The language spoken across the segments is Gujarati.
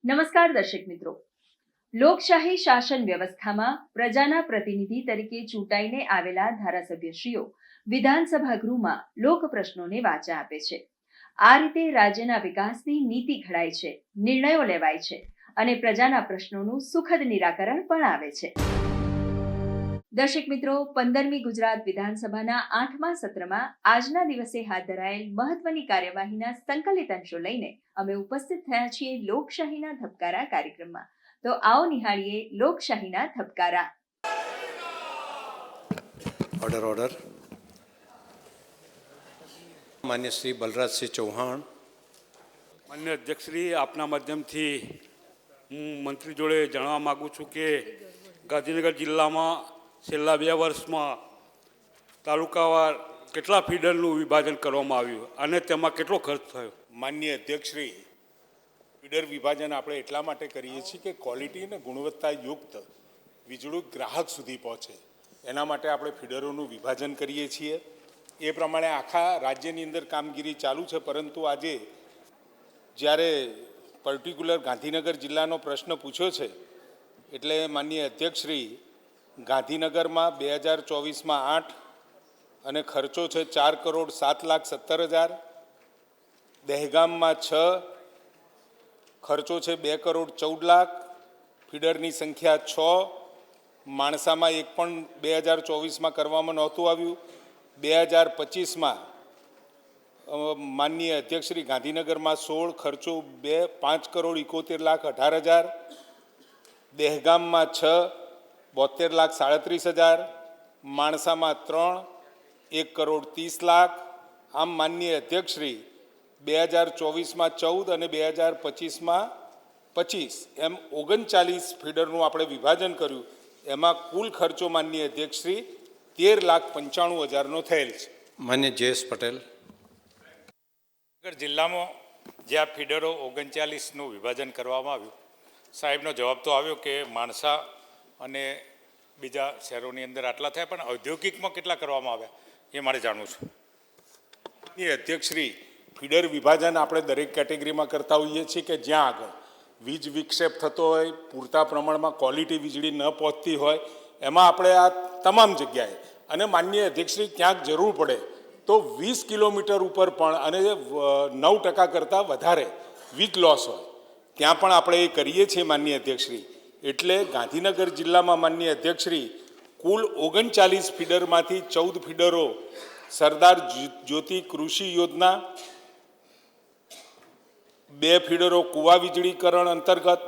નમસ્કાર દર્શક મિત્રો, લોકશાહી શાસન વ્યવસ્થામાં પ્રજાના પ્રતિનિધિ તરીકે ચૂંટાઈને આવેલા ધારાસભ્યશ્રીઓ વિધાનસભા ગૃહમાં લોક પ્રશ્નોને વાચા આપે છે. આ રીતે રાજ્યના વિકાસની નીતિ ઘડાય છે, નિર્ણયો લેવાય છે અને પ્રજાના પ્રશ્નોનું સુખદ નિરાકરણ પણ આવે છે. દર્શક મિત્રો, 15મી ગુજરાત વિધાનસભાના 8મા સત્રમાં આજના દિવસે હાથ ધરાયેલ મહત્વની કાર્યવાહીના સંકલિત અંશો લઈને અમે ઉપસ્થિત થયા છીએ લોકશાહીના ધબકારા કાર્યક્રમમાં. તો આવો નિહાળીએ લોકશાહીના ધબકારા. ઓર્ડર. માન્ય શ્રી બલરાજસિંહ ચૌહાણ. માન્ય અધ્યક્ષશ્રી, આપના માધ્યમથી હું મંત્રી જોડે જાણવા માગું છું કે ગાંધીનગર જિલ્લામાં છેલ્લા 2 વર્ષમાં તાલુકાવાર કેટલા ફીડરનું વિભાજન કરવામાં આવ્યું અને તેમાં કેટલો ખર્ચ થયો? માન્ય અધ્યક્ષશ્રી, ફીડર વિભાજન આપણે એટલા માટે કરીએ છીએ કે ક્વોલિટી અને ગુણવત્તાયુક્ત વીજળી ગ્રાહક સુધી પહોંચે, એના માટે આપણે ફીડરોનું વિભાજન કરીએ છીએ. એ પ્રમાણે આખા રાજ્યની અંદર કામગીરી ચાલુ છે. પરંતુ આજે જ્યારે પર્ટિક્યુલર ગાંધીનગર જિલ્લાનો પ્રશ્ન પૂછ્યો છે એટલે માન્ય અધ્યક્ષશ્રી, ગાંધીનગરમાં 2024માં 8 અને ખર્ચો છે 4,07,17,000. દહેગામમાં 6, ખર્ચો છે 2,14,00,000. ફીડરની સંખ્યા 6. માણસામાં 1 પણ 2024માં કરવામાં નહોતું આવ્યું. 2025માં માનનીય અધ્યક્ષશ્રી ગાંધીનગરમાં 16, ખર્ચો 5,71,18,000. દહેગામમાં 6, 72,37,000. માણસામાં 3, 1,30,00,000. આમ માનનીય અધ્યક્ષશ્રી 2024માં 14 અને 2025માં 25 એમ 39 ફીડરનું આપણે વિભાજન કર્યું. એમાં કુલ ખર્ચો માનનીય અધ્યક્ષશ્રી 13,95,000નો થયેલ છે. માન્ય જયેશ પટેલ. જિલ્લામાં જે આ ફીડરો 39નું વિભાજન કરવામાં આવ્યું, સાહેબનો જવાબ તો આવ્યો કે માણસા અને બીજા શહેરોની અંદર આટલા થયા, પણ ઔદ્યોગિકમાં કેટલા કરવામાં આવ્યા એ મારે જાણવું છે. એ અધ્યક્ષશ્રી, ફીડર વિભાજન આપણે દરેક કેટેગરીમાં કરતા હોઈએ છીએ કે જ્યાં આગળ વીજ વિક્ષેપ થતો હોય, પૂરતા પ્રમાણમાં ક્વોલિટી વીજળી ન પહોંચતી હોય, એમાં આપણે આ તમામ જગ્યાએ અને માનનીય અધ્યક્ષશ્રી ક્યાંક જરૂર પડે તો 20 કિલોમીટર ઉપર પણ અને 9% કરતાં વધારે વીજ લોસ હોય ત્યાં પણ આપણે એ કરીએ છીએ માનનીય અધ્યક્ષશ્રી. એટલે ગાંધીનગર જિલ્લામાં માનનીય અધ્યક્ષશ્રી કુલ 39 ફીડરમાંથી 14 ફીડરો સરદાર જ્યોતિ કૃષિ યોજના, 2 ફીડરો કુવા વીજળીકરણ અંતર્ગત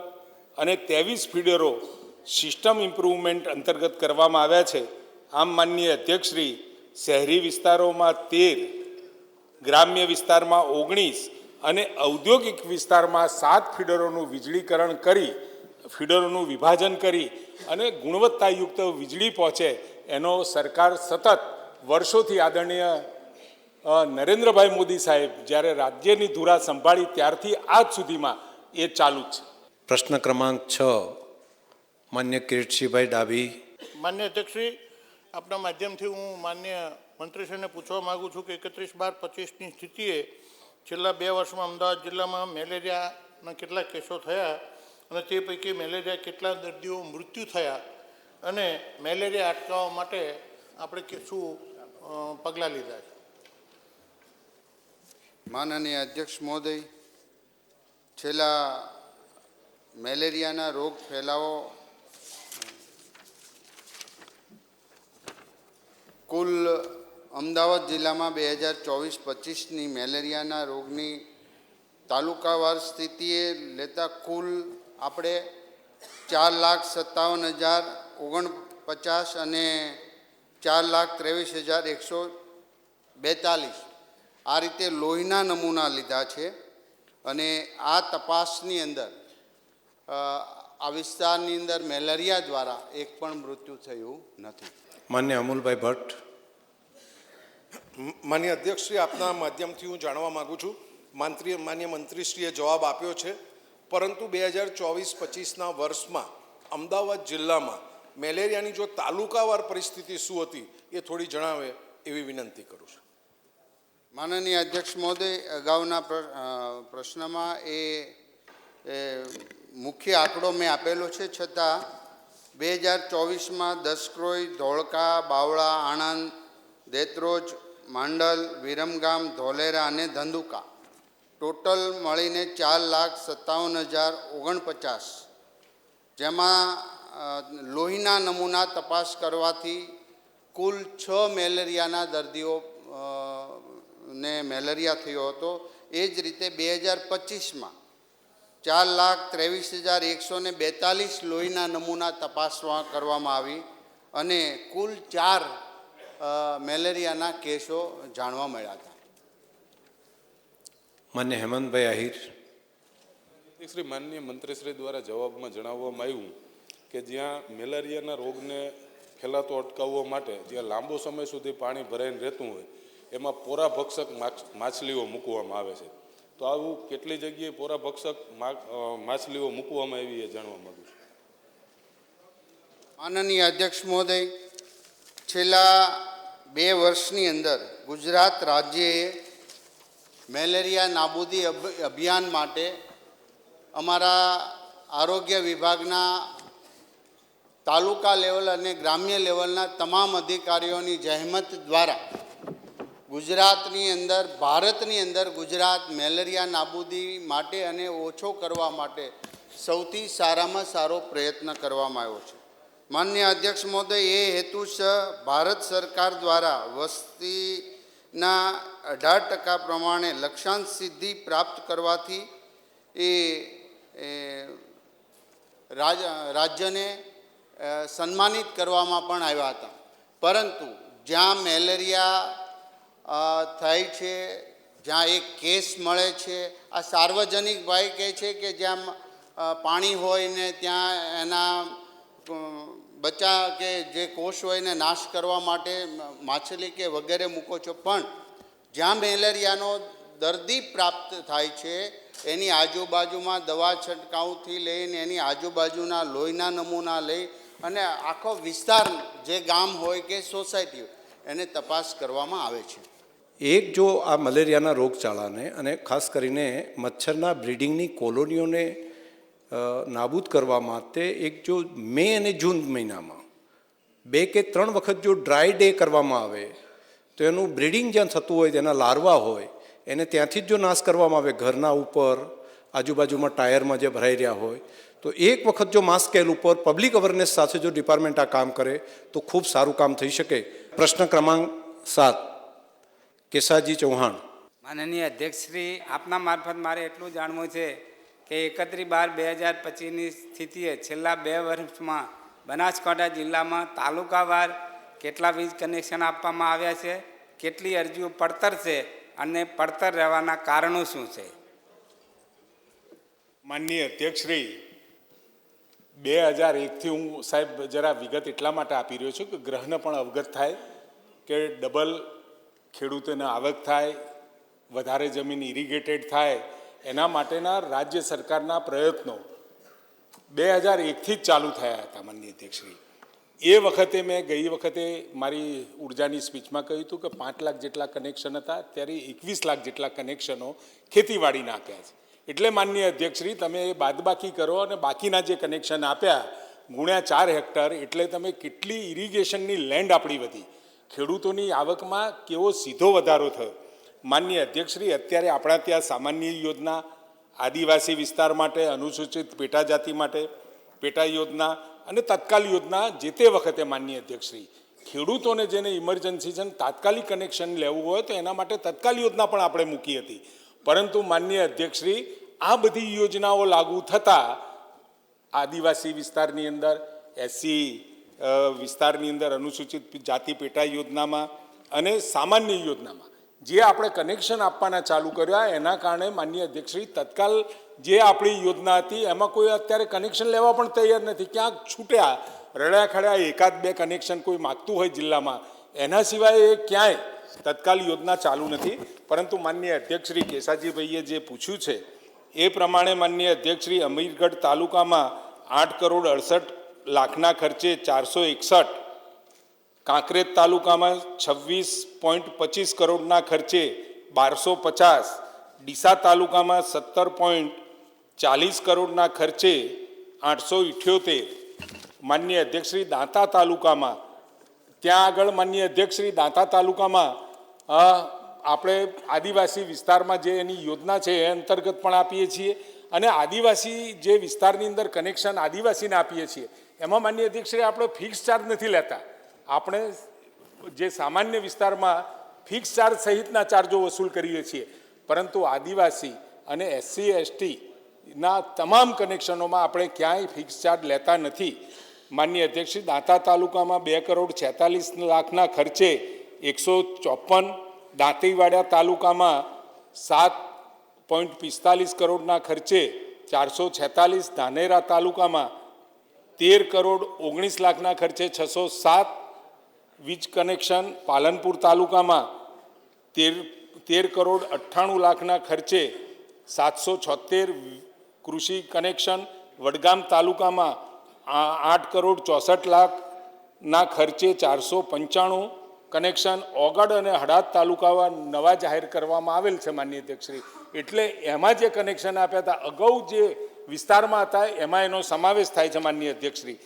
અને 23 ફીડરો સિસ્ટમ ઇમ્પ્રુવમેન્ટ અંતર્ગત કરવામાં આવ્યા છે. આમ માનનીય અધ્યક્ષશ્રી, શહેરી વિસ્તારોમાં 13, ગ્રામ્ય વિસ્તારમાં 19 અને ઔદ્યોગિક વિસ્તારમાં 7 ફીડરોનું વીજળીકરણ કરી, ફીડરોનું વિભાજન કરી અને ગુણવત્તાયુક્ત વીજળી પહોંચે એનો સરકાર સતત વર્ષોથી આદરણીય નરેન્દ્રભાઈ મોદી સાહેબ જ્યારે રાજ્યની ધુરા સંભાળી ત્યારથી આજ સુધીમાં એ ચાલુ જ છે. પ્રશ્ન ક્રમાંક 6, માન્ય કિરીટસિંહભાઈ ડાભી. માન્ય અધ્યક્ષશ્રી, આપના માધ્યમથી હું માન્ય મંત્રીશ્રીને પૂછવા માગું છું કે 31/12/25ની સ્થિતિએ છેલ્લા 2 વર્ષમાં અમદાવાદ જિલ્લામાં મેલેરિયાના કેટલા કેસો થયા અને તે પૈકી મેલેરિયા કેટલા દર્દીઓ મૃત્યુ થયા અને મેલેરિયા અટકાવવા માટે આપણે શું પગલાં લીધા છે? માનનીય અધ્યક્ષ મહોદય, છેલ્લા મેલેરિયાના રોગ ફેલાવો કુલ અમદાવાદ જિલ્લામાં 2024-25ની મેલેરિયાના રોગની તાલુકાવાર સ્થિતિએ લેતા કુલ આપણે 4,57,049 અને 4,23,142 આ રીતે લોહીના નમૂના લીધા છે. અને આ તપાસની અંદર આ વિસ્તારની અંદર મેલેરિયા દ્વારા એક પણ મૃત્યુ થયું નથી. માન્ય અમૂલભાઈ ભટ્ટ. માન્ય અધ્યક્ષશ્રી, આપના માધ્યમથી હું જાણવા માગું છું, માન્ય મંત્રીશ્રીએ જવાબ આપ્યો છે, પરંતુ 2024-25ના વર્ષમાં અમદાવાદ જિલ્લામાં મેલેરિયાની જો તાલુકાવાર પરિસ્થિતિ શું હતી એ થોડી જણાવે એવી વિનંતી કરું છું. માનનીય અધ્યક્ષ મહોદય, અગાઉના પ્રશ્નમાં એ મુખ્ય આંકડો મેં આપેલો છે, છતાં 2024માં દસક્રોઈ, ધોળકા, બાવળા, આણંદ, દેત્રોજ, માંડલ, વિરમગામ, ધોલેરા અને ધંધુકા ટોટલ મળીને 4,57,049, જેમાં લોહીના નમૂના તપાસ કરવાથી કુલ 6 મેલેરિયાના દર્દીઓ ને મેલેરિયા થયો હતો. એ જ રીતે 2025માં 4,23,142 લોહીના નમૂના તપાસવા કરવામાં આવી અને કુલ 4 મેલેરિયાના કેસો જાણવા મળ્યા હતા. માન્ય હેમંતભાઈ આહિર. શ્રી માનનીય મંત્રીશ્રી દ્વારા જવાબમાં જણાવવામાં આવ્યું કે જ્યાં મેલેરિયાના રોગને ફેલાતો અટકાવવા માટે જ્યાં લાંબો સમય સુધી પાણી ભરાઈને રહેતું હોય એમાં પોરાભક્ષક માછલીઓ મૂકવામાં આવે છે. તો આવું કેટલી જગ્યાએ પોરાભક્ષક માછલીઓ મૂકવામાં આવી એ જાણવા માગું છું. માનનીય અધ્યક્ષ મહોદય, છેલ્લા 2 વર્ષની અંદર ગુજરાત રાજ્યએ મેલેરિયા નાબૂદી અભિયાન માટે અમારા આરોગ્ય વિભાગના તાલુકા લેવલ અને ગ્રામ્ય લેવલના તમામ અધિકારીઓની જહેમત દ્વારા ગુજરાતની અંદર, ભારતની અંદર ગુજરાત મેલેરિયા નાબૂદી માટે અને ઓછો કરવા માટે સૌથી સારામાં સારો પ્રયત્ન કરવામાં આવ્યો છે. માનનીય અધ્યક્ષ મહોદય, એ હેતુસર ભારત સરકાર દ્વારા વસ્તીના 18% પ્રમાણે લક્ષ્યાંક સિદ્ધિ પ્રાપ્ત કરવાથી એ રાજ્યને સન્માનિત કરવામાં પણ આવ્યા હતા. પરંતુ જ્યાં મેલેરિયા થાય છે, જ્યાં એક કેસ મળે છે, આ સાર્વજનિક ભાઈ કહે છે કે જ્યાં પાણી હોય ને ત્યાં એના બચ્ચા કે જે કોષ હોય એને નાશ કરવા માટે માછલી કે વગેરે મૂકો છો, પણ જ્યાં મેલેરિયાનો દર્દી પ્રાપ્ત થાય છે એની આજુબાજુમાં દવા છંટકાવથી લઈને એની આજુબાજુના લોહીના નમૂના લઈ અને આખો વિસ્તાર, જે ગામ હોય કે સોસાયટી હોય, એને તપાસ કરવામાં આવે છે. એક જો આ મલેરિયાના રોગચાળાને અને ખાસ કરીને મચ્છરના બ્રીડિંગની કોલોનીઓને નાબૂદ કરવા માટે એક જો મે અને જૂન મહિનામાં 2 કે 3 વખત જો ડ્રાય ડે કરવામાં આવે તો એનું બ્રીડિંગ જ્યાં થતું હોય, તેના લાર્વા હોય, એને ત્યાંથી જ જો નાશ કરવામાં આવે, ઘરના ઉપર, આજુબાજુમાં ટાયરમાં જે ભરાઈ રહ્યા હોય, તો એક વખત જો માસ સ્કેલ ઉપર પબ્લિક અવેરનેસ સાથે જો ડિપાર્ટમેન્ટ આ કામ કરે તો ખૂબ સારું કામ થઈ શકે. પ્રશ્ન ક્રમાંક 7, કેસાજી ચૌહાણ. માનનીય અધ્યક્ષશ્રી, આપના મારફત મારે એટલું જાણવું છે કે 31/12/2025ની સ્થિતિએ છેલ્લા 2 વર્ષમાં બનાસકાંઠા જિલ્લામાં તાલુકાવાર કેટલા વીજ કનેક્શન આપવામાં આવ્યા છે, કેટલી અરજીઓ પડતર છે અને પડતર રહેવાના કારણો શું છે? માનનીય અધ્યક્ષશ્રી, 2001થી હું સાહેબ જરા વિગત એટલા માટે આપી રહ્યો છું કે ગ્રહને પણ અવગત થાય, કે ડબલ ખેડૂતોને આવક થાય, વધારે જમીન ઇરિગેટેડ થાય, એના માટેના રાજ્ય સરકારના પ્રયત્નો 2001થી જ ચાલુ થયા હતા. માનનીય અધ્યક્ષશ્રી, એ વખતે મેં ગઈ વખતે મારી ઉર્જાની સ્પીચમાં કહ્યું હતું કે 5 લાખ જેટલા કનેક્શન હતા, ત્યારે 21 લાખ જેટલા કનેક્શનો ખેતીવાડીના આપ્યા છે. એટલે માનનીય અધ્યક્ષશ્રી, તમે એ બાદબાકી કરો અને બાકીના જે કનેક્શન આપ્યા ગુણ્યા 4 હેક્ટર, એટલે તમે કેટલી ઇરિગેશનની લેન્ડ આપણી વધી, ખેડૂતોની આવકમાં કેવો સીધો વધારો થયો. માનનીય અધ્યક્ષશ્રી, અત્યારે આપણા ત્યાં સામાન્ય યોજના, આદિવાસી વિસ્તાર માટે, અનુસૂચિત પેટા જાતિ માટે પેટા યોજના અને તત્કાલ યોજના જે તે વખતે માનનીય અધ્યક્ષશ્રી ખેડૂતોને જેને ઇમરજન્સી છે, તાત્કાલિક કનેક્શન લેવું હોય તો એના માટે તત્કાલ યોજના પણ આપણે મૂકી હતી. પરંતુ માનનીય અધ્યક્ષશ્રી, આ બધી યોજનાઓ લાગુ થતાં આદિવાસી વિસ્તારની અંદર, એસસી વિસ્તારની અંદર, અનુસૂચિત જાતિ પેટા યોજનામાં અને સામાન્ય યોજનામાં જે આપણે કનેક્શન આપવાના ચાલુ કર્યા, એના કારણે માનનીય અધ્યક્ષશ્રી તત્કાલ જે આપણી યોજના હતી એમાં કોઈ અત્યારે કનેક્શન લેવા પણ તૈયાર નથી. ક્યાંક છૂટ્યા રડ્યા ખડ્યા એકાદ બે કનેક્શન કોઈ માગતું હોય જિલ્લામાં, એના સિવાય એ ક્યાંય તત્કાલ યોજના ચાલુ નથી. પરંતુ માનનીય અધ્યક્ષશ્રી કેસાજીભાઈએ જે પૂછ્યું છે એ પ્રમાણે માનનીય અધ્યક્ષશ્રી અમીરગઢ તાલુકામાં 8,68,00,000ના ખર્ચે 461, કાંકરેજ તાલુકામાં 26.25 કરોડના ખર્ચે 1250, ડીસા તાલુકામાં 17.40 કરોડના ખર્ચે 878, માનનીય અધ્યક્ષશ્રી દાંતા તાલુકામાં, ત્યાં આગળ માનનીય અધ્યક્ષશ્રી દાંતા તાલુકામાં આપણે આદિવાસી વિસ્તારમાં જે એની યોજના છે એ અંતર્ગત પણ આપીએ છીએ અને આદિવાસી જે વિસ્તારની અંદર કનેક્શન આદિવાસીને આપીએ છીએ એમાં માનનીય અધ્યક્ષશ્રી આપણે ફિક્સ ચાર્જ નથી લેતા. આપણે જે સામાન્ય વિસ્તારમાં ફિક્સ ચાર્જ સહિતના ચાર્જો વસૂલ કરીએ છીએ, પરંતુ આદિવાસી અને એસસી એસટીના તમામ કનેક્શનોમાં આપણે ક્યાંય ફિક્સ ચાર્જ લેતા નથી. માનનીય અધ્યક્ષશ્રી દાંતા તાલુકામાં 2,46,00,000ના ખર્ચે 154, દાંતીવાડા તાલુકામાં 7.45 કરોડના ખર્ચે 446, ધાનેરા તાલુકામાં 13,19,00,000ના ખર્ચે 607 વીજ કનેક્શન, પાલનપુર તાલુકામાં 13,98,00,000ના ખર્ચે 776 કૃષિ કનેક્શન, વડગામ તાલુકામાં 8,64,00,000ના ખર્ચે 495 કનેક્શન, ઓગડ અને હડાદ તાલુકામાં નવા જાહેર કરવામાં આવેલ છે માનનીય અધ્યક્ષશ્રી. એટલે એમાં જે કનેક્શન આપ્યા હતા અગાઉ જે વિસ્તારમાં હતા એમાં એનો સમાવેશ થાય છે માનનીય અધ્યક્ષશ્રી.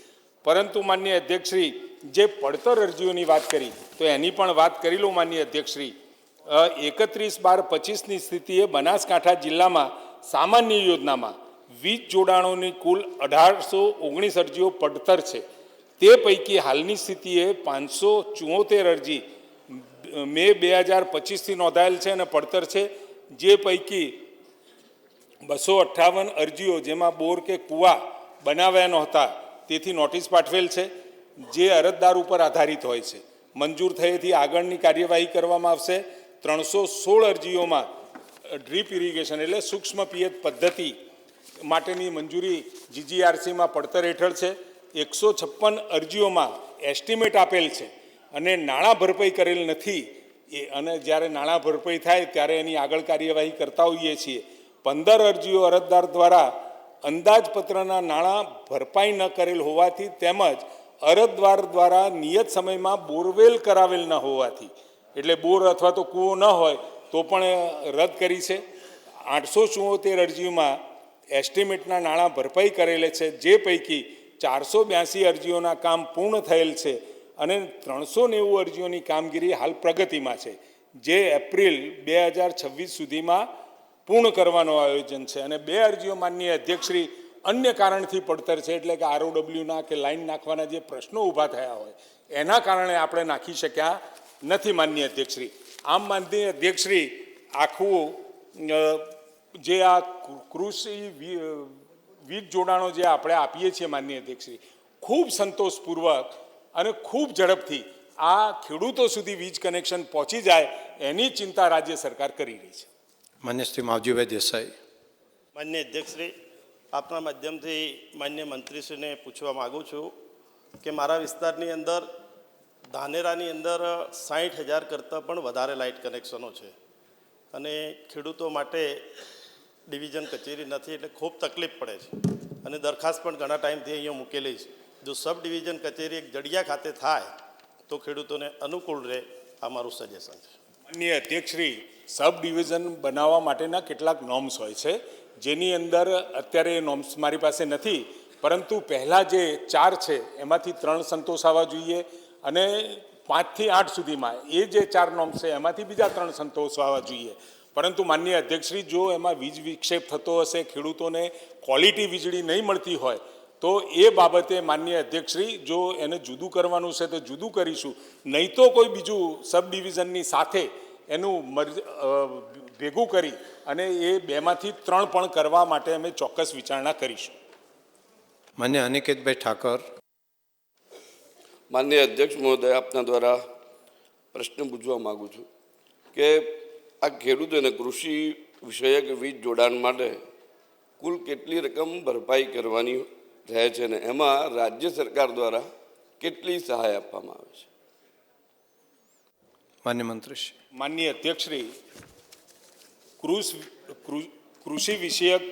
પરંતુ માનનીય અધ્યક્ષશ્રી જે પડતર અરજીઓની વાત કરી તો એની પણ વાત કરી લો માનનીય અધ્યક્ષશ્રી. 31/12/25ની સ્થિતિએ બનાસકાંઠા જિલ્લામાં સામાન્ય યોજનામાં વીજ જોડાણોની કુલ 1,819 અરજીઓ પડતર છે. તે પૈકી હાલની સ્થિતિએ 574 અરજી મે 2025થી નોંધાયેલ છે અને પડતર છે, જે પૈકી 258 અરજીઓ જેમાં બોર કે કૂવા બનાવ્યા નહોતા તેથી નોટિસ પાઠવેલ છે, જે અરજદાર ઉપર આધારિત હોય છે. મંજૂર થયેથી આગળની કાર્યવાહી કરવામાં આવશે. 316 અરજીઓમાં ડ્રીપ ઇરિગેશન એટલે સૂક્ષ્મ પિયત પદ્ધતિ માટેની મંજૂરી જીજીઆરસીમાં પડતર હેઠળ છે. 156 અરજીઓમાં એસ્ટિમેટ આપેલ છે અને નાણાં ભરપાઈ કરેલ નથી, અને જ્યારે નાણાં ભરપાઈ થાય ત્યારે એની આગળ કાર્યવાહી કરતા હોઈએ છીએ. 15 અરજીઓ અરજદાર દ્વારા અંદાજપત્રના નાણાં ભરપાઈ ન કરેલ હોવાથી તેમજ અરજદાર દ્વારા નિયત સમયમાં બોરવેલ કરાવેલ ન હોવાથી, એટલે બોર અથવા તો કૂવો ન હોય તો પણ રદ કરી છે. 874 અરજીઓમાં એસ્ટિમેટના નાણાં ભરપાઈ કરેલે છે, જે પૈકી 482 અરજીઓના કામ પૂર્ણ થયેલ છે અને 390 અરજીઓની કામગીરી હાલ પ્રગતિમાં છે, જે એપ્રિલ 2026 સુધીમાં પૂર્ણ કરવાનું આયોજન છે. અને 2 અરજીઓ માનનીય અધ્યક્ષશ્રી અન્ય કારણથી પડતર છે, એટલે કે આરઓડબ્લ્યુના કે લાઈન નાખવાના જે પ્રશ્નો ઊભા થયા હોય એના કારણે આપણે નાખી શક્યા નથી માનનીય અધ્યક્ષશ્રી. આમ માનનીય અધ્યક્ષશ્રી આખું જે આ કૃષિ વીજ જોડાણો જે આપણે આપીએ છીએ માનનીય અધ્યક્ષશ્રી, ખૂબ સંતોષપૂર્વક અને ખૂબ ઝડપથી આ ખેડૂતો સુધી વીજ કનેક્શન પહોંચી જાય એની ચિંતા રાજ્ય સરકાર કરી રહી છે. માન્ય શ્રી માવજીભાઈ દેસાઈ. માન્ય અધ્યક્ષશ્રી, આપના માધ્યમથી માન્ય મંત્રીશ્રીને પૂછવા માગું છું કે મારા વિસ્તારની અંદર ધાનેરાની અંદર 60,000 કરતાં પણ વધારે લાઇટ કનેક્શનો છે અને ખેડૂતો માટે ડિવિઝન કચેરી નથી એટલે ખૂબ તકલીફ પડે છે અને દરખાસ્ત પણ ઘણા ટાઈમથી અહીંયા મૂકેલી છે. જો સબ ડિવિઝન કચેરી એક જડિયા ખાતે થાય તો ખેડૂતોને અનુકૂળ રહે, આ મારું સજેશન છે. માનનીય અધ્યક્ષશ્રી, સબ ડિવિઝન બનાવવા માટેના કેટલાક નોર્મ્સ હોય છે, જેની અંદર અત્યારે એ નોર્મ્સ મારી પાસે નથી, પરંતુ પહેલાં જે 4 છે એમાંથી 3 સંતોષાવા જોઈએ અને 5 થી 8 સુધીમાં એ જે 4 નોર્મ્સ છે એમાંથી બીજા 3 સંતોષાવા જોઈએ. પરંતુ માનનીય અધ્યક્ષશ્રી, જો એમાં વીજ વિક્ષેપ થતો હશે, ખેડૂતોને ક્વોલિટી વીજળી નહીં મળતી હોય તો એ બાબતે માનનીય અધ્યક્ષશ્રી જો એને જુદું કરવાનું છે તો જુદું કરીશું, નહીં તો કોઈ બીજું સબ ડિવિઝનની સાથે એનું ભેગું કરી અને એ 2માંથી 3 પણ કરવા માટે અમે ચોક્કસ વિચારણા કરીશું. માન્ય અનિકેતભાઈ ઠાકર. માનનીય અધ્યક્ષ મહોદય, આપના દ્વારા પ્રશ્ન પૂછવા માગું છું કે આ ખેડૂતોને કૃષિ વિષયક વીજ જોડાણ માટે કુલ કેટલી રકમ ભરપાઈ કરવાની રહે છે ને એમાં રાજ્ય સરકાર દ્વારા કેટલી સહાય આપવામાં આવે છે? માન્ય મંત્રીશ્રી. માનનીય અધ્યક્ષશ્રી, કૃષિ વિષયક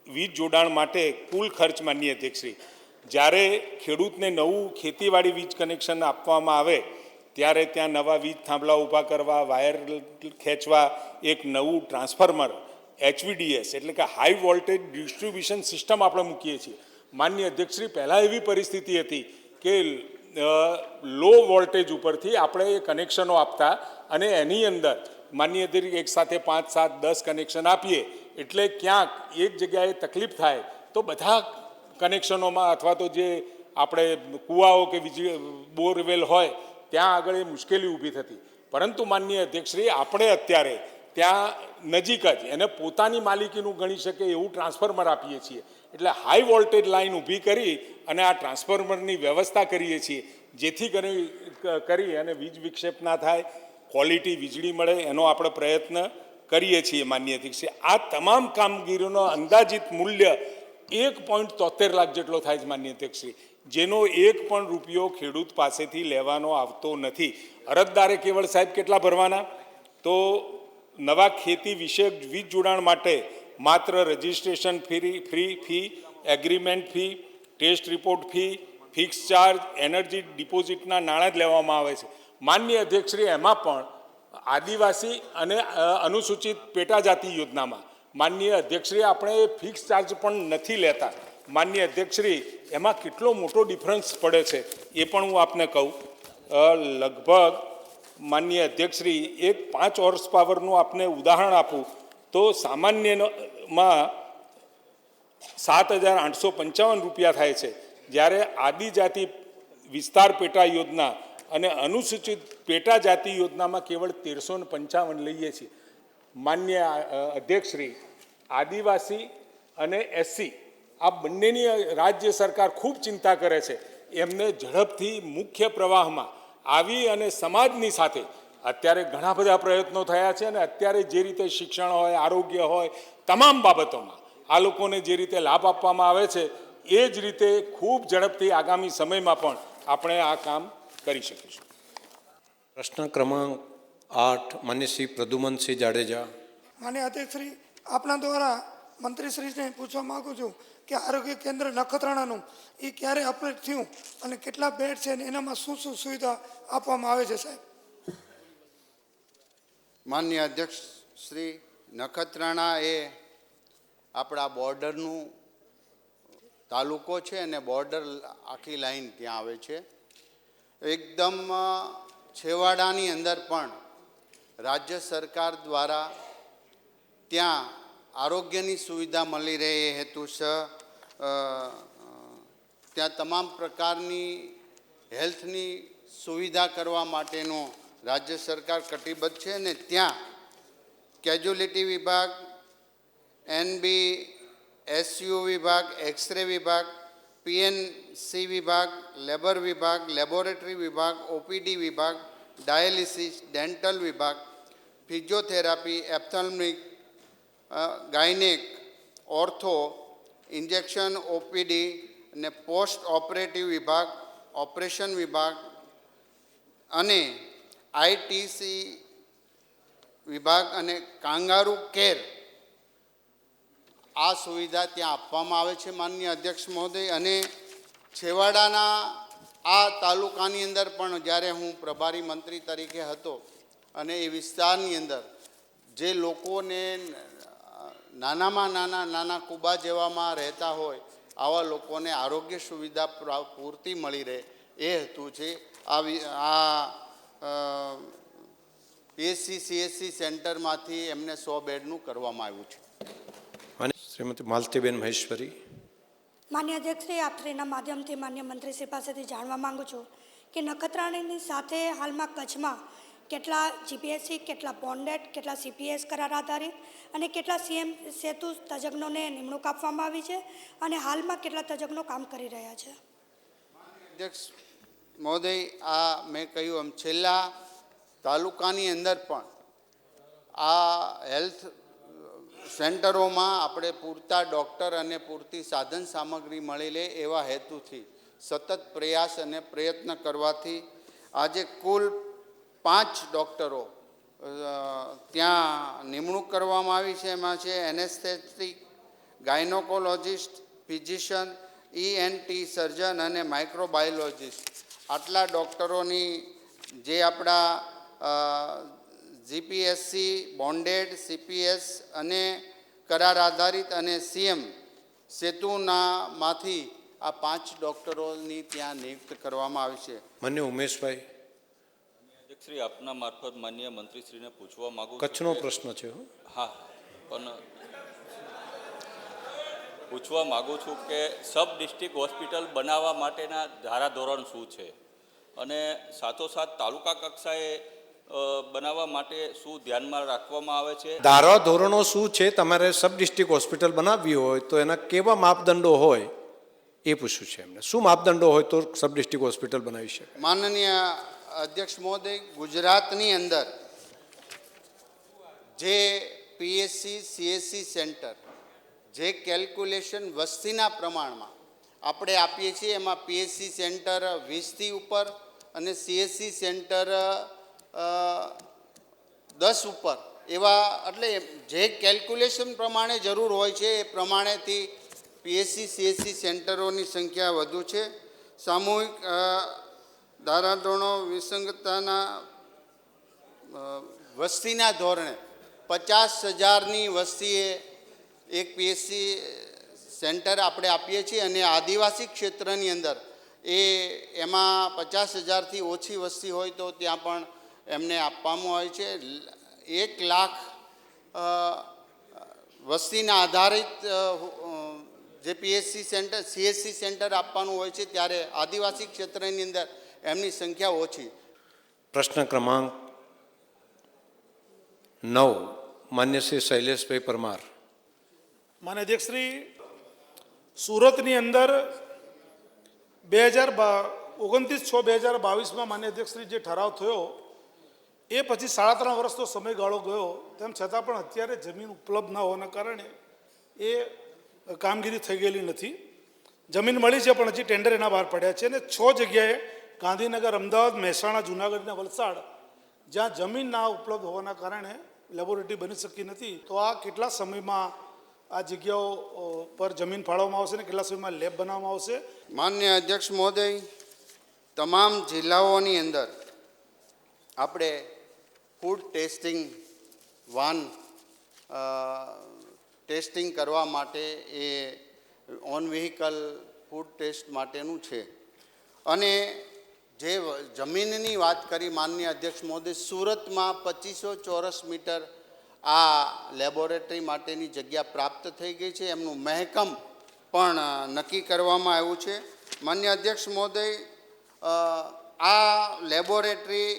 વીજ જોડાણ માટે કુલ ખર્ચ, માનનીય અધ્યક્ષશ્રી, જ્યારે ખેડૂતને નવું ખેતીવાડી વીજ કનેક્શન આપવામાં આવે ત્યારે ત્યાં નવા વીજ થાંભલા ઊભા કરવા, વાયર ખેંચવા, એક નવું ટ્રાન્સફોર્મર HVDS એટલે કે હાઈ વોલ્ટેજ ડિસ્ટ્રીબ્યુશન સિસ્ટમ આપણે મૂકીએ છીએ. માનનીય અધ્યક્ષશ્રી, પહેલાં એવી પરિસ્થિતિ હતી કે લો વોલ્ટેજ ઉપરથી આપણે એ કનેક્શનો આપતા અને એની અંદર માનનીય અધ્યક્ષ એક સાથે 5, 7, 10 કનેક્શન આપીએ એટલે ક્યાંક એક જગ્યાએ તકલીફ થાય તો બધા કનેક્શનોમાં અથવા તો જે આપણે કૂવાઓ કે વીજળી બોરવેલ હોય ત્યાં આગળ એ મુશ્કેલી ઊભી થતી. પરંતુ માનનીય અધ્યક્ષશ્રી, આપણે અત્યારે ત્યાં નજીક જ એને પોતાની માલિકીનું ગણી શકે એવું ટ્રાન્સફોર્મર આપીએ છીએ. એટલે હાઈ વોલ્ટેજ લાઇન ઊભી કરી અને આ ટ્રાન્સફોર્મરની વ્યવસ્થા કરીએ છીએ જેથી કરી અને વીજ વિક્ષેપ ના થાય, ક્વોલિટી વીજળી મળે એનો આપણે પ્રયત્ન કરીએ છીએ. માનનીય અધ્યક્ષશ્રી, આ તમામ કામગીરીનો અંદાજિત મૂલ્ય 1.73 લાખ જેટલો થાય છે માનનીય અધ્યક્ષશ્રી, જેનો એક પણ રૂપિયો ખેડૂત પાસેથી લેવાનો આવતો નથી. અરજદારે કેવળ સાહેબ કેટલા ભરવાના? તો નવા ખેતી વિષયક વીજ જોડાણ માટે માત્ર registration fee, agreement fee, test report fee, fix charge, energy ડિપોઝિટના નાણાં જ લેવામાં આવે છે. માનનીય અધ્યક્ષશ્રી, એમાં પણ આદિવાસી અને અનુસૂચિત પેટાજાતિ યોજનામાં માનનીય અધ્યક્ષશ્રી આપણે ફિક્સ ચાર્જ પણ નથી લેતા. માનનીય અધ્યક્ષશ્રી, એમાં કેટલો મોટો ડિફરન્સ પડે છે એ પણ હું આપને કહું. લગભગ માનનીય અધ્યક્ષશ્રી, એક 5 હોર્સ પાવરનું આપને ઉદાહરણ આપું તો સામાન્યમાં 7,855 રૂપિયા થાય છે, જ્યારે આદિજાતિ વિસ્તાર પેટા યોજના અને અનુસૂચિત પેટા જાતિ યોજનામાં કેવળ 1,355 લઈએ છીએ. માન્ય અધ્યક્ષશ્રી, આદિવાસી અને SC આ બંનેની રાજ્ય સરકાર ખૂબ ચિંતા કરે છે. એમને ઝડપથી મુખ્ય પ્રવાહમાં આવી અને સમાજની સાથે અત્યારે ઘણા બધા પ્રયત્નો થયા છે અને અત્યારે જે રીતે શિક્ષણ હોય, આરોગ્ય હોય, તમામ બાબતોમાં આ લોકોને જે રીતે લાભ આપવામાં આવે છે એ જ રીતે ખૂબ ઝડપથી આગામી સમયમાં પણ આપણે આ કામ કરી શકીશું. પ્રશ્ન ક્રમાંક 8 માન્ય શ્રી પ્રદ્યુમનસિંહ જાડેજા. માન્ય અધ્યક્ષશ્રી, આપના દ્વારા મંત્રીશ્રીને પૂછવા માગું છું કે આરોગ્ય કેન્દ્ર નખત્રાણાનું એ ક્યારે અપડેટ થયું અને કેટલા બેડ છે અને એનામાં શું શું સુવિધા આપવામાં આવે છે સાહેબ? માન્ય અધ્યક્ષ શ્રી, નખત્રાણા એ આપણા બોર્ડરનું તાલુકો છે અને બોર્ડર આખી લાઈન ત્યાં આવે છે. એકદમ છેવાડાની અંદર પણ રાજ્ય સરકાર દ્વારા ત્યાં આરોગ્યની સુવિધા મળી રહે એ હેતુસર ત્યાં તમામ પ્રકારની હેલ્થની સુવિધા કરવા માટેનો રાજ્ય સરકાર કટિબદ્ધ છે અને ત્યાં કેજ્યુઅલિટી વિભાગ, NBSU વિભાગ, એક્સરે વિભાગ, PNC વિભાગ, લેબર વિભાગ, લેબોરેટરી વિભાગ, OPD વિભાગ, ડાયાલિસિસ, ડેન્ટલ વિભાગ, physiotherapy, ophthalmic, gynaec, ortho, injection, OPD અને પોસ્ટ ઓપરેટિવ વિભાગ, ઓપરેશન વિભાગ અને ITC વિભાગ અને કાંગારૂ કેર આ સુવિધા ત્યાં આપવામાં આવે છે. માનનીય અધ્યક્ષ મહોદય, અને છેવાડાના આ તાલુકાની અંદર પણ જ્યારે હું પ્રભારી મંત્રી તરીકે હતો અને એ વિસ્તારની અંદર જે લોકોને નાના કુબા જેવામાં રહેતા હોય આવા લોકોને આરોગ્ય સુવિધા પૂરતી મળી રહે એ હેતુ છે આ PSC CSC સેન્ટરમાંથી એમને 100 બેડનું કરવામાં આવ્યું છે. શ્રીમતી માલતીબેન મહેશ્વરી. માન્ય અધ્યક્ષશ્રી, આપશ્રીના માધ્યમથી માન્ય મંત્રીશ્રી પાસેથી જાણવા માગું છું કે નખત્રાણાની સાથે હાલમાં કચ્છમાં કેટલા જીપીએસસી, કેટલા બોન્ડેડ, કેટલા સીપીએસ કરાર આધારિત અને કેટલા સીએમ સેતુ તજજ્ઞોને નિમણૂક આપવામાં આવી છે અને હાલમાં કેટલા તજજ્ઞો કામ કરી રહ્યા છે? અધ્યક્ષ મહોદય, આ મેં કહ્યું એમ છેલ્લા તાલુકાની અંદર પણ આ હેલ્થ સેન્ટરોમાં આપણે પૂરતા ડૉક્ટર અને પૂરતી સાધન સામગ્રી મળી લે એવા હેતુથી સતત પ્રયાસ અને પ્રયત્ન કરવાથી આજે કુલ 5 ડૉક્ટરો ત્યાં નિમણૂક કરવામાં આવી છે. એમાં છે એનેસ્થેટિક, ગાયનોકોલોજિસ્ટ, ફિઝિશિયન, ENT સર્જન અને માઇક્રોબાયોલોજિસ્ટ. આટલા ડૉક્ટરોની જે આપણા જીપીએસસી, બોન્ડેડ, CPS અને કરાર આધારિત અને CM સેતુનામાંથી આ 5 ડૉક્ટરોની ત્યાં નિયુક્ત કરવામાં આવી છે. માન્ય ઉમેશભાઈ, શ્રી આપના મારફત માન્ય મંત્રીશ્રીને પૂછવા માંગુ છું. કચ્છનો પ્રશ્ન છે. હા, પણ પૂછવા માગું છું કે સબ ડિસ્ટ્રિક્ટ હોસ્પિટલ બનાવવા માટેના ધારાધોરણ શું છે અને સાથોસાથ તાલુકા કક્ષાએ બનાવવા માટે શું ધ્યાનમાં રાખવામાં આવે છે? ધારાધોરણો શું છે? તમારે સબ ડિસ્ટ્રિક્ટ હોસ્પિટલ બનાવવી હોય તો એના કેવા માપદંડો હોય એ પૂછ્યું છે એમને. શું માપદંડો હોય તો સબ ડિસ્ટ્રિક્ટ હોસ્પિટલ બનાવી શકે? માનનીય અધ્યક્ષ મહોદય, ગુજરાતની અંદર જે PSC, CSC સેન્ટર જે કેલ્ક્યુલેશન વસ્તીના પ્રમાણમાં આપણે આપીએ છીએ એમાં PSC સેન્ટર 20થી ઉપર અને CSC સેન્ટર 10 ઉપર એવા, એટલે જે કેલ્ક્યુલેશન પ્રમાણે જરૂર હોય છે એ પ્રમાણેથી PSC, CSC સેન્ટરોની સંખ્યા વધુ છે. સામૂહિક ધારાધોરણો વિસંગતતાના વસ્તીના ધોરણે 50,000ની વસ્તીએ એક PSC સેન્ટર આપણે આપીએ છીએ અને આદિવાસી ક્ષેત્રની અંદર એમાં 50,000થી ઓછી વસ્તી હોય તો ત્યાં પણ એમને આપવામાં આવે છે. 1 લાખ વસ્તીના આધારિત જે PSC સેન્ટર, CSC સેન્ટર આપવાનું હોય છે ત્યારે આદિવાસી ક્ષેત્રની અંદર એમની સંખ્યા ઓછી. પ્રશ્ન ક્રમાંક 9, માન્ય શ્રી શૈલેષભાઈ પરમાર. માન્ય અધ્યક્ષશ્રી, સુરતની અંદર 29/6/2022માં માન્ય અધ્યક્ષશ્રી જે ઠરાવ થયો એ પછી 3.5 વર્ષનો સમયગાળો ગયો, તેમ છતાં પણ અત્યારે જમીન ઉપલબ્ધ ન હોવાના કારણે એ કામગીરી થઈ ગયેલી નથી. જમીન મળી છે પણ હજી ટેન્ડર એના બહાર પડ્યા છે અને 6 જગ્યાએ ગાંધીનગર, અમદાવાદ, મહેસાણા, જુનાગઢ અને વલસાડ જ્યાં જમીન ના ઉપલબ્ધ હોવાના કારણે લેબોરેટરી બની શકી નથી. તો આ કેટલા સમયમાં આ જગ્યાઓ પર જમીન ફાળવવામાં આવશે અને કેટલા સમયમાં લેબ બનાવવામાં આવશે? માન્ય અધ્યક્ષ મહોદય, તમામ જિલ્લાઓની અંદર આપણે ફૂડ ટેસ્ટિંગ વાન ટેસ્ટિંગ કરવા માટે એ ઓન વ્હીકલ ફૂડ ટેસ્ટ માટેનું છે. અને જે જમીનની વાત કરી માનનીય અધ્યક્ષ મહોદય, સુરતમાં 2500 ચોરસ મીટર આ લેબોરેટરી માટેની જગ્યા પ્રાપ્ત થઈ ગઈ છે. એમનું મહેકમ પણ નક્કી કરવામાં આવ્યું છે. માન્ય અધ્યક્ષ મહોદય, આ લેબોરેટરી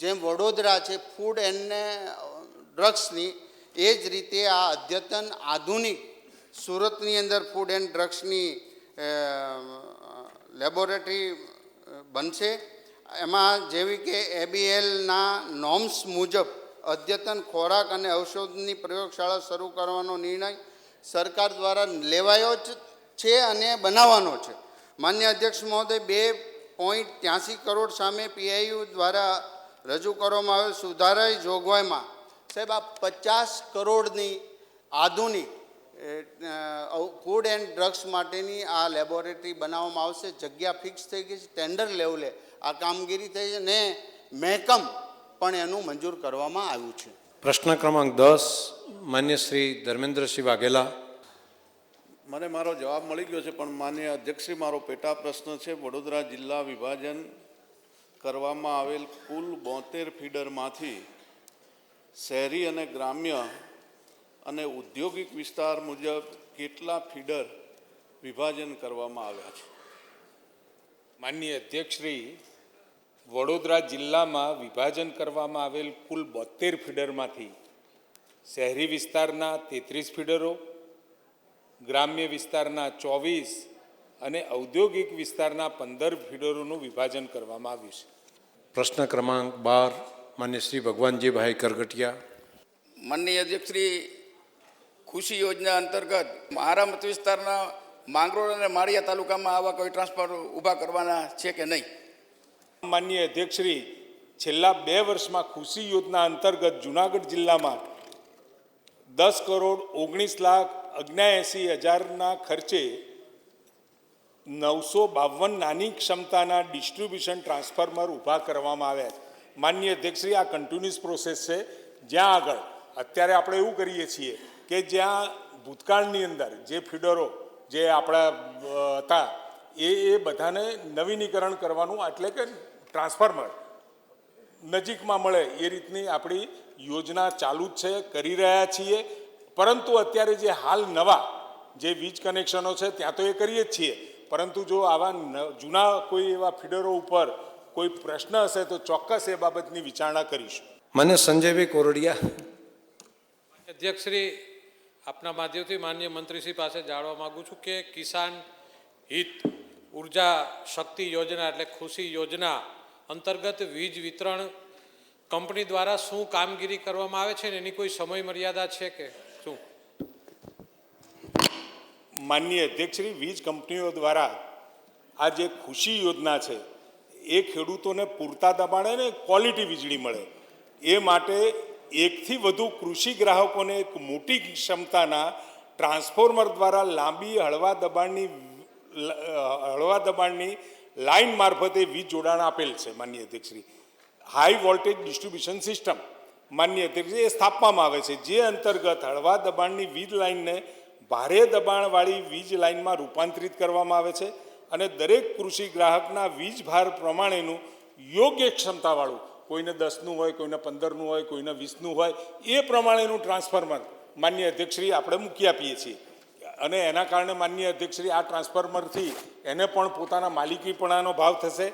જેમ વડોદરા છે ફૂડ એન્ડ ડ્રગ્સની, એ જ રીતે આ અદ્યતન આધુનિક સુરતની અંદર ફૂડ એન્ડ ડ્રગ્સની લેબોરેટરી બનશે. એમાં જેવી કે ABLના નોર્મ્સ મુજબ અદ્યતન ખોરાક અને ઔષધની પ્રયોગશાળા શરૂ કરવાનો નિર્ણય સરકાર દ્વારા લેવાયો જ છે અને બનાવવાનો છે. માન્ય અધ્યક્ષ મહોદય, 2.83 કરોડ સામે PIU દ્વારા રજૂ કરવામાં આવેલ સુધારાઈ જોગવાઈમાં સાહેબ આ 50 કરોડની આધુનિક ફૂડ એન્ડ ડ્રગ્સ માટેની આ લેબોરેટરી બનાવવામાં આવશે. જગ્યા ફિક્સ થઈ ગઈ છે, ટેન્ડર લેવલે આ કામગીરી થઈ છે ને મહેકમ પણ એનું મંજૂર કરવામાં આવ્યું છે. પ્રશ્ન ક્રમાંક 10, માન્ય શ્રી ધર્મેન્દ્રસિંહ વાઘેલા. મને મારો જવાબ મળી ગયો છે પણ માન્ય અધ્યક્ષશ્રી, મારો પેટા પ્રશ્ન છે. વડોદરા જિલ્લા વિભાજન કરવામાં આવેલ કુલ 72 ફીડરમાંથી શહેરી અને ગ્રામ્ય અને ઔદ્યોગિક વિસ્તાર મુજબ કેટલા ફીડર વિભાજન કરવામાં આવ્યા છે? માનનીય અધ્યક્ષશ્રી, વડોદરા જિલ્લામાં વિભાજન કરવામાં આવેલ કુલ 72 ફીડરમાંથી શહેરી વિસ્તારના 33 ફીડરો, ગ્રામ્ય વિસ્તારના 24 અને ઔદ્યોગિક વિસ્તારના 15 ફીડરોનું વિભાજન કરવામાં આવ્યું છે. પ્રશ્ન ક્રમાંક 12 માન્ય શ્રી ભગવાનજીભાઈ કરગટિયા. માનનીય અધ્યક્ષ શ્રી, ખુશી યોજના અંતર્ગત મારા મત વિસ્તારના માંગરોળ અને માળિયા તાલુકામાં આવા કોઈ ટ્રાન્સફર ઊભા કરવાના છે કે નહીં? માનનીય અધ્યક્ષ શ્રી, છેલ્લા 2 વર્ષમાં ખુશી યોજના અંતર્ગત જુનાગઢ જિલ્લામાં 10,19,79,000 ખર્ચે 952 નાની ક્ષમતાના ડિસ્ટ્રીબ્યુશન ટ્રાન્સફોર્મર ઊભા કરવામાં આવ્યા છે. માનનીય અધ્યક્ષ શ્રી, આ કન્ટિન્યુઅસ પ્રોસેસ છે. જ્યાં આગળ અત્યારે આપણે એવું કરીએ છીએ કે જ્યાં ભૂતકાળની અંદર જે ફીડરો જે આપણા હતા એ બધાને નવીનીકરણ કરવાનું, એટલે કે ટ્રાન્સફોર્મર નજીકમાં મળે એ રીતની આપણી યોજના ચાલુ જ છે, કરી રહ્યા છીએ. પરંતુ અત્યારે જે હાલ નવા જે વીજ કનેક્શનો છે ત્યાં તો એ કરીએ જ છીએ, પરંતુ જો આવા જૂના કોઈ એવા ફીડરો ઉપર કોઈ પ્રશ્ન હશે તો ચોક્કસ એ બાબતની વિચારણા કરીશું. માન્ય સંજયભાઈ કોરડિયા. અધ્યક્ષશ્રી, આપના માધ્યમથી માન્ય મંત્રીશ્રી પાસે જાણવા માગું છું કે કિસાન હિત ઉર્જા શક્તિ યોજના એટલે ખુશી યોજના અંતર્ગત વીજ વિતરણ કંપની દ્વારા શું કામગીરી કરવામાં આવે છે ને એની કોઈ સમય મર્યાદા છે કે શું? માનનીય અધ્યક્ષશ્રી, વીજ કંપનીઓ દ્વારા આ જે ખુશી યોજના છે એ ખેડૂતોને પૂરતા દબાણે ને ક્વોલિટી વીજળી મળે એ માટે 1 થી વધુ કૃષિ ગ્રાહકોને એક મોટી ક્ષમતાના ટ્રાન્સફોર્મર દ્વારા લાંબી હળવા દબાણની લાઇન મારફતે વીજ જોડાણ આપેલ છે. માનનીય અધ્યક્ષશ્રી, હાઈ વોલ્ટેજ ડિસ્ટ્રીબ્યુશન સિસ્ટમ માનનીય અધ્યક્ષશ્રી એ સ્થાપવામાં આવે છે, જે અંતર્ગત હળવા દબાણની વીજ લાઇનને ભારે દબાણવાળી વીજ લાઇનમાં રૂપાંતરિત કરવામાં આવે છે અને દરેક કૃષિ ગ્રાહકના વીજ ભાર પ્રમાણેનું યોગ્ય ક્ષમતાવાળું, કોઈને 10નું હોય, કોઈને 15નું હોય, કોઈને 20નું હોય, એ પ્રમાણેનું ટ્રાન્સફોર્મર માનનીય અધ્યક્ષશ્રી આપણે મૂકી આપીએ છીએ. અને એના કારણે માનનીય અધ્યક્ષશ્રી આ ટ્રાન્સફોર્મરથી એને પણ પોતાના માલિકીપણાનો ભાવ થશે.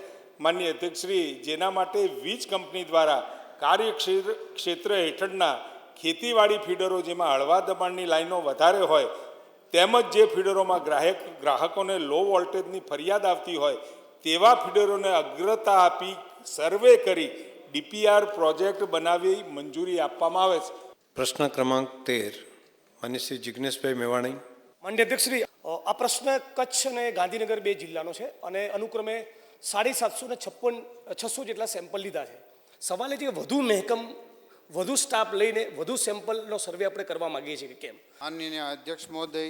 માનનીય અધ્યક્ષશ્રી, જેના માટે વીજ કંપની દ્વારા કાર્યક્ષેત્ર હેઠળના ખેતીવાડી ફીડરો જેમાં હળવા દબાણની લાઈનો વધારે હોય તેમજ જે ફીડરોમાં ગ્રાહકોને લો વોલ્ટેજની ફરિયાદ આવતી હોય તેવા ફીડરોને અગ્રતા આપી સર્વે કરી ડીપીઆર પ્રોજેક્ટ બનાવી મંજૂરી આપવામાં આવે છે. પ્રશ્ન ક્રમાંક 13 માન્ય શ્રી જિજ્ઞેશભાઈ મેવાણી. માન્ય અધ્યક્ષશ્રી, આ પ્રશ્ન કચ્છ અને ગાંધીનગર 2 જિલ્લાનો છે અને અનુક્રમે 756 જેટલા સેમ્પલ લીધા છે. સવાલ એ છે કે વધુ મહેકમ, વધુ સ્ટાફ લઈને વધુ સેમ્પલનો સર્વે આપણે કરવા માગીએ છીએ કે કેમ? માનનીય અધ્યક્ષ મહોદય,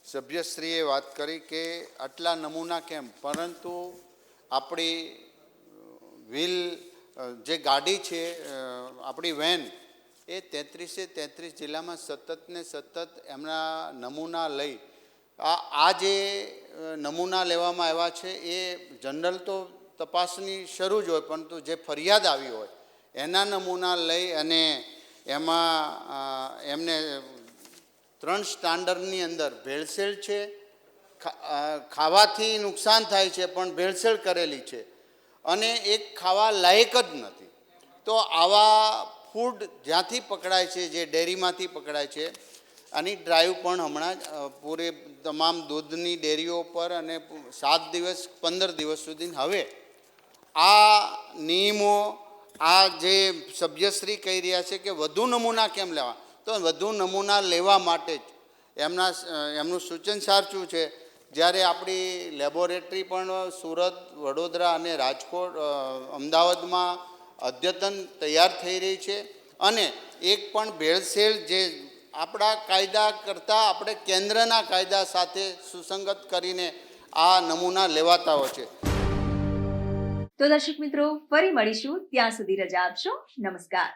સભ્યશ્રીએ વાત કરી કે આટલા નમૂના કેમ, પરંતુ આપણી વ્હીલ જે ગાડી છે, આપણી વેન એ 33 જિલ્લામાં સતત એમના નમૂના લઈ આ જે નમૂના લેવામાં આવ્યા છે એ જનરલ તો તપાસની શરૂ જ હોય, પરંતુ જે ફરિયાદ આવી હોય એના નમૂના લઈ અને એમાં એમને 3 સ્ટાન્ડર્ડની અંદર ભેળસેળ છે, ખાવાથી નુકસાન થાય છે પણ ભેળસેળ કરેલી છે અને એક ખાવા લાયક જ નથી. તો આવા ફૂડ જ્યાંથી પકડાય છે, જે ડેરીમાંથી પકડાય છે, આની ડ્રાઈવ પણ હમણાં જ પૂરે તમામ દૂધની ડેરીઓ પર અને 7 દિવસ 15 દિવસ સુધી હવે આ નિયમો આ જે સભ્યશ્રી કહી રહ્યા છે કે વધુ નમૂના કેમ લેવા, તો વધુ નમૂના લેવા માટે જ એમનું સૂચન સાચું છે. જ્યારે આપણી લેબોરેટરી પણ સુરત, વડોદરા અને રાજકોટ, અમદાવાદમાં અદ્યતન તૈયાર થઈ રહી છે અને એક પણ ભેળસેળ જે આપણા કાયદા કરતાં આપણે કેન્દ્રના કાયદા સાથે સુસંગત કરીને આ નમૂના લેવાતા હોય છે. તો દર્શક મિત્રો, ફરી મળીશું. ત્યાં સુધી રજા આપશો. નમસ્કાર.